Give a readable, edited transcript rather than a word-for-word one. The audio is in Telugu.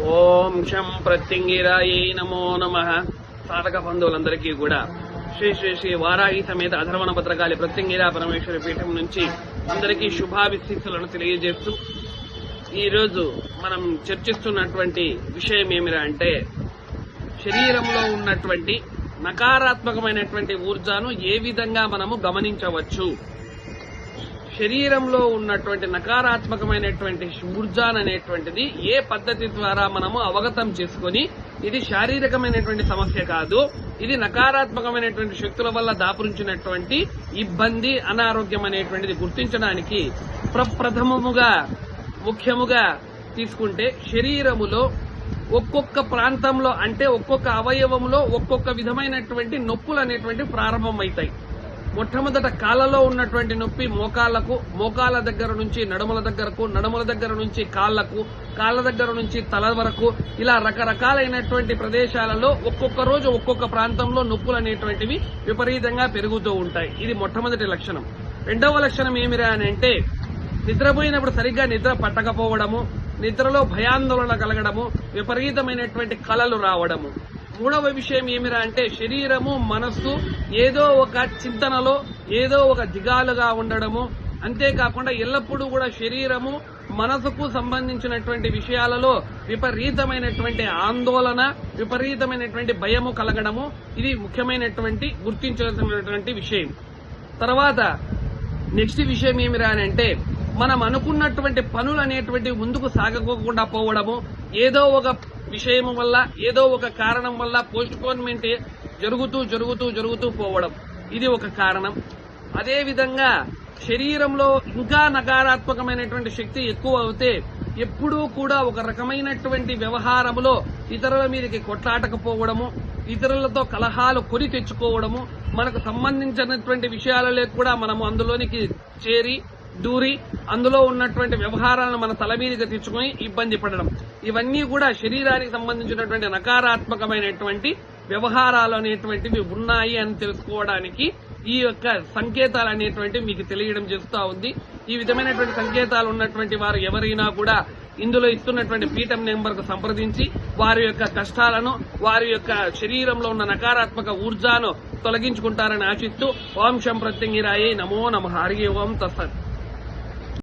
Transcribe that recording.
ఓం శం ప్రత్యంగిరాయై నమో నమః. సాధక బంధువులందరికీ కూడా శ్రీ శ్రీ శ్రీ వారాహి సమేత అధర్వణ భద్రకాళి ప్రత్యంగిరా పరమేశ్వరి పీఠం నుంచి అందరికీ శుభాభిశీస్సులను తెలియజేస్తూ ఈరోజు మనం చర్చిస్తున్నటువంటి విషయం ఏమిరా అంటే, శరీరంలో ఉన్నటువంటి నకారాత్మకమైనటువంటి ఊర్జాను ఏ విధంగా మనము గమనించవచ్చు. శరీరంలో ఉన్నటువంటి నకారాత్మకమైనటువంటి ఊర్జాన్ అనేటువంటిది ఏ పద్ధతి ద్వారా మనము అవగతం చేసుకుని, ఇది శారీరకమైనటువంటి సమస్య కాదు, ఇది నకారాత్మకమైనటువంటి శక్తుల వల్ల దాపురించినటువంటి ఇబ్బంది, అనారోగ్యం అనేటువంటిది గుర్తించడానికి ప్రప్రథమముగా ముఖ్యముగా తీసుకుంటే, శరీరములో ఒక్కొక్క ప్రాంతంలో అంటే ఒక్కొక్క అవయవంలో ఒక్కొక్క విధమైనటువంటి నొప్పులు అనేటువంటి ప్రారంభమవుతాయి. మొట్టమొదట కాళ్ళలో ఉన్నటువంటి నొప్పి మోకాళ్లకు, మోకాళ్ళ దగ్గర నుంచి నడుముల దగ్గరకు, నడుముల దగ్గర నుంచి కాళ్లకు, కాళ్ల దగ్గర నుంచి తల వరకు, ఇలా రకరకాలైనటువంటి ప్రదేశాలలో ఒక్కొక్క రోజు ఒక్కొక్క ప్రాంతంలో నొప్పులు అనేటువంటివి విపరీతంగా పెరుగుతూ ఉంటాయి. ఇది మొట్టమొదటి లక్షణం. రెండవ లక్షణం ఏమిరా అని అంటే, నిద్రపోయినప్పుడు సరిగ్గా నిద్ర పట్టకపోవడము, నిద్రలో భయాందోళన కలగడము, విపరీతమైనటువంటి కలలు రావడము. మూడవ విషయం ఏమిరా అంటే, శరీరము మనస్సు ఏదో ఒక చింతనలో, ఏదో ఒక దిగాలుగా ఉండడము. అంతేకాకుండా ఎల్లప్పుడూ కూడా శరీరము మనసుకు సంబంధించినటువంటి విషయాలలో విపరీతమైనటువంటి ఆందోళన, విపరీతమైనటువంటి భయము కలగడము. ఇది ముఖ్యమైనటువంటి గుర్తించాల్సినటువంటి విషయం. తర్వాత నెక్స్ట్ విషయం ఏమిరా అని అంటే, మనం అనుకున్నటువంటి పనులు అనేటువంటి ముందుకు సాగకోకుండా పోవడము, ఏదో ఒక విషయం వల్ల, ఏదో ఒక కారణం వల్ల పోస్ట్పోన్మెంట్ జరుగుతూ పోవడం, ఇది ఒక కారణం. అదేవిధంగా శరీరంలో ఇంకా నకారాత్మకమైనటువంటి శక్తి ఎక్కువ అవుతే ఎప్పుడూ కూడా ఒక రకమైనటువంటి వ్యవహారములో ఇతరుల మీదకి కొట్లాటకపోవడము, ఇతరులతో కలహాలు కొని తెచ్చుకోవడము, మనకు సంబంధించినటువంటి విషయాలలో కూడా మనము అందులోనికి చేరి దూరి అందులో ఉన్నటువంటి వ్యవహారాలను మన తల మీదుగా తెచ్చుకుని ఇబ్బంది పడడం, ఇవన్నీ కూడా శరీరానికి సంబంధించినటువంటి నకారాత్మకమైనటువంటి వ్యవహారాలు అనేటువంటివి ఉన్నాయి అని తెలుసుకోవడానికి ఈ యొక్క సంకేతాలు అనేటువంటివి మీకు తెలియడం చేస్తూ ఉంది. ఈ విధమైనటువంటి సంకేతాలు ఉన్నటువంటి వారు ఎవరైనా కూడా ఇందులో ఇస్తున్నటువంటి పీఠం నెంబర్కు సంప్రదించి వారి యొక్క కష్టాలను, వారి యొక్క శరీరంలో ఉన్న నకారాత్మక ఊర్జాను తొలగించుకుంటారని ఆశిస్తూ ఓం శం ప్రత్యంగిరాయై నమో నమః. హరి ఓం తత్సత్.